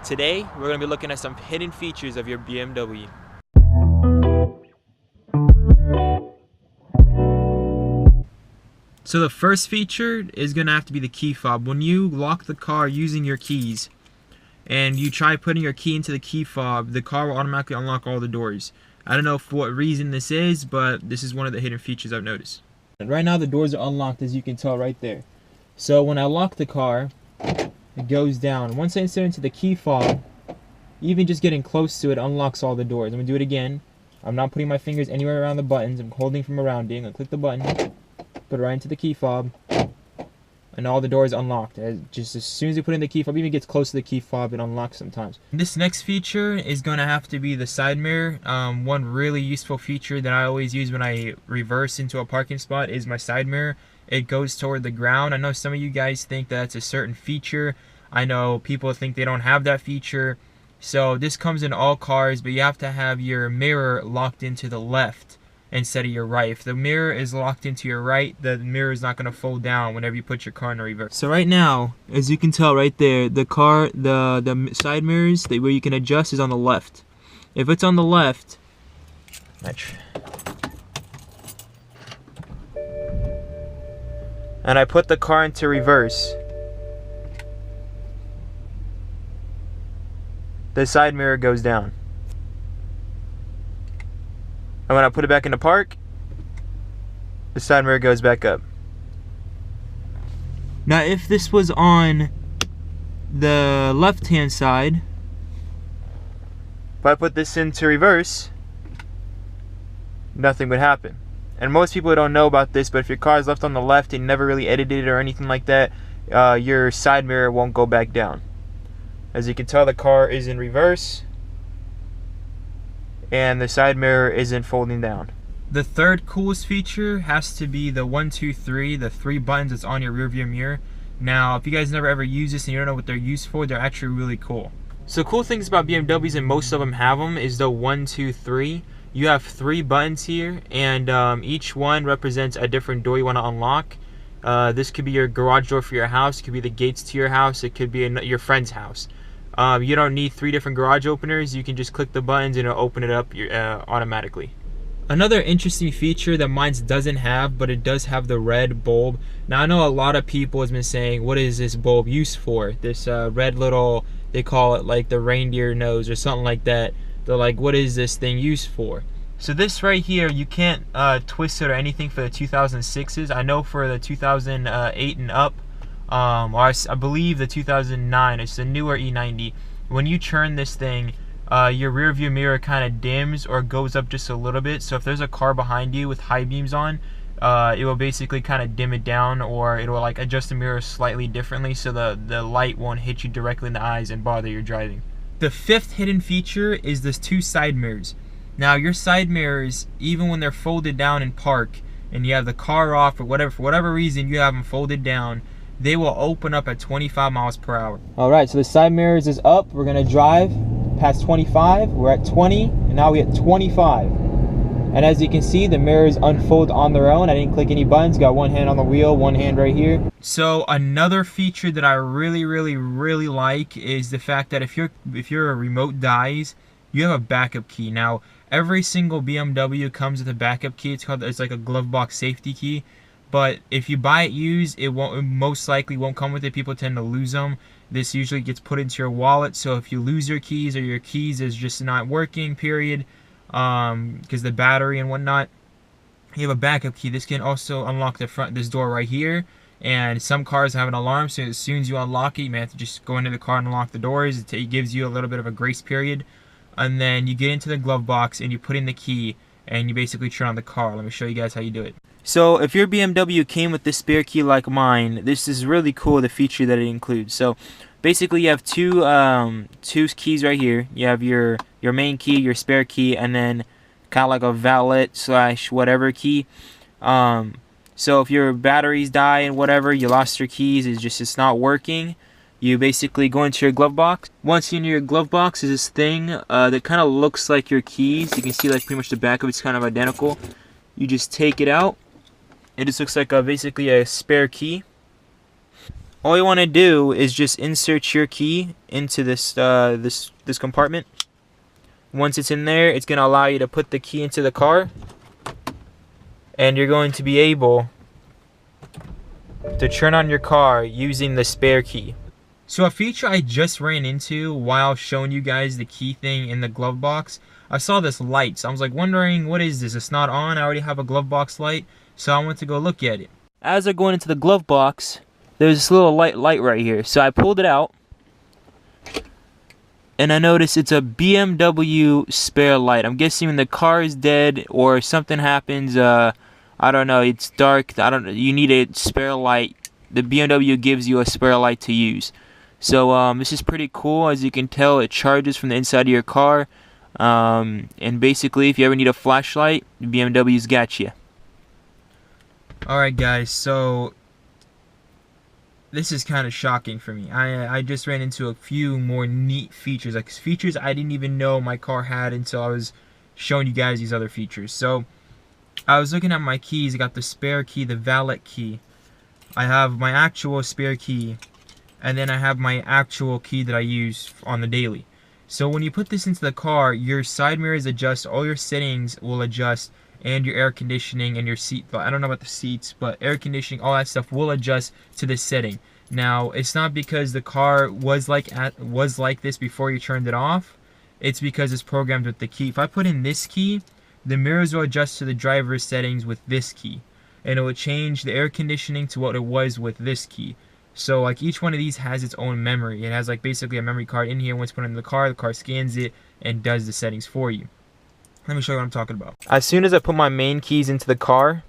Today, we're going to be looking at some hidden features of your BMW. So the first feature is going to have to be the key fob. When you lock the car using your keys and you try putting your key into the key fob, the car will automatically unlock all the doors. I don't know for what reason this is, but this is one of the hidden features I've noticed. Right now the doors are unlocked, as you can tell right there. So when I lock the car, it goes down. Once I insert into the key fob, even just getting close to it unlocks all the doors. I'm going to do it again. I'm not putting my fingers anywhere around the buttons. I'm holding from around it. I'm going to click the button, put it right into the key fob, and all the doors unlocked. Just as soon as you put in the key fob, even gets close to the key fob, it unlocks sometimes. This next feature is going to have to be the side mirror. One really useful feature that I always use when I reverse into a parking spot is my side mirror. It goes toward the ground. I know some of you guys think that's a certain feature. I know people think they don't have that feature. So this comes in all cars, but you have to have your mirror locked into the left instead of your right. If the mirror is locked into your right, the mirror is not going to fold down whenever you put your car in reverse. So right now, as you can tell right there, the side mirrors where you can adjust is on the left. If it's on the left, and I put the car into reverse, the side mirror goes down. And when I put it back into park, the side mirror goes back up. Now if this was on the left hand side, if I put this into reverse, nothing would happen. And most people don't know about this, but if your car is left on the left and you never really edited it or anything like that, your side mirror won't go back down. As you can tell, the car is in reverse and the side mirror isn't folding down. The third coolest feature has to be the 1, 2, 3, the 3 buttons that's on your rearview mirror. Now, if you guys never ever use this and you don't know what they're used for, they're actually really cool. So cool things about BMWs, and most of them have them, is the 1, 2, 3. You have 3 buttons here, and each one represents a different door you want to unlock. This could be your garage door for your house, it could be the gates to your house, it could be your friend's house. You don't need 3 different garage openers. You can just click the buttons and it'll open it up automatically. Another interesting feature that mine doesn't have, but it does have the red bulb. Now I know a lot of people has been saying, what is this bulb used for? This red little, they call it like the reindeer nose or something like that. They're like, what is this thing used for? So this right here, you can't twist it or anything for the 2006s. I know for the 2008 and up, or I believe the 2009, it's the newer E90. When you turn this thing, your rear view mirror kind of dims or goes up just a little bit. So if there's a car behind you with high beams on, it will basically kind of dim it down, or it will like adjust the mirror slightly differently so the light won't hit you directly in the eyes and bother your driving. The fifth hidden feature is this 2 side mirrors. Now your side mirrors, even when they're folded down in park and you have the car off or whatever, for whatever reason you have them folded down, they will open up at 25 miles per hour. Alright, so the side mirrors is up. We're going to drive past 25. We're at 20, and now we're at 25. And as you can see, the mirrors unfold on their own. I didn't click any buttons. Got one hand on the wheel, one hand right here. So another feature that I really like is the fact that if your remote dies, you have a backup key. Now, every single BMW comes with a backup key. It's like a glove box safety key. But if you buy it used, it most likely won't come with it. People tend to lose them. This usually gets put into your wallet. So if you lose your keys, or your keys is just not working, period, because the battery and whatnot, you have a backup key. This can also unlock this door right here. And some cars have an alarm, so as soon as you unlock it, you may have to just go into the car and unlock the doors. It gives you a little bit of a grace period. And then you get into the glove box and you put in the key and you basically turn on the car. Let me show you guys how you do it. So if your BMW came with this spare key like mine, this is really cool, the feature that it includes. So basically you have two keys right here. You have your main key, your spare key, and then kind of like a valet / whatever key. So if your batteries die and whatever, you lost your keys, it's not working, you basically go into your glove box. Once you're in your glove box is this thing that kind of looks like your keys. You can see like pretty much the back of it's kind of identical. You just take it out. It just looks like basically a spare key. all you want to do is just insert your key into this this compartment. Once it's in there, it's going to allow you to put the key into the car, and you're going to be able to turn on your car using the spare key. So a feature I just ran into while showing you guys the key thing in the glove box, I saw this light. So I was like wondering, what is this? It's not on. I already have a glove box light, so I went to go look at it. As I go into the glove box, there's this little light right here. So I pulled it out, and I noticed it's a BMW spare light. I'm guessing when the car is dead or something happens, I don't know, it's dark, you need a spare light. The BMW gives you a spare light to use. So this is pretty cool. As you can tell, it charges from the inside of your car. And basically, if you ever need a flashlight, the BMW's got you. Alright guys, so this is kind of shocking for me. I just ran into a few more neat features, like features I didn't even know my car had until I was showing you guys these other features. So I was looking at my keys. I got the spare key, the valet key. I have my actual spare key, and then I have my actual key that I use on the daily. So when you put this into the car, your side mirrors adjust, all your settings will adjust, and your air conditioning and your seat, I don't know about the seats, but air conditioning, all that stuff will adjust to this setting. Now, it's not because the car was like this before you turned it off. It's because it's programmed with the key. If I put in this key, the mirrors will adjust to the driver's settings with this key, and it will change the air conditioning to what it was with this key. So like each one of these has its own memory. It has like basically a memory card in here. Once you put it in the car scans it and does the settings for you. Let me show you what I'm talking about. As soon as I put my main keys into the car,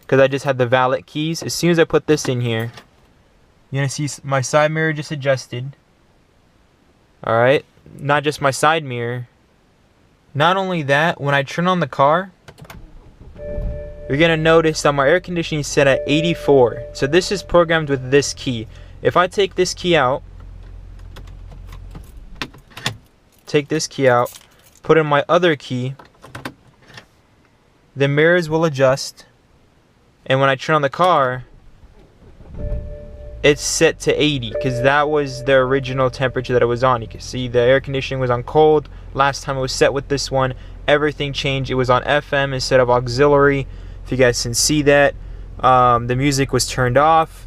because I just had the valet keys, as soon as I put this in here, you're going to see my side mirror just adjusted. Alright, not just my side mirror. Not only that, when I turn on the car, you're going to notice that my air conditioning is set at 84. So this is programmed with this key. If I take this key out, put in my other key, the mirrors will adjust, and when I turn on the car, it's set to 80 because that was the original temperature that it was on. You can see the air conditioning was on cold. Last time it was set with this one, everything changed. It was on FM instead of auxiliary. If you guys can see that, the music was turned off.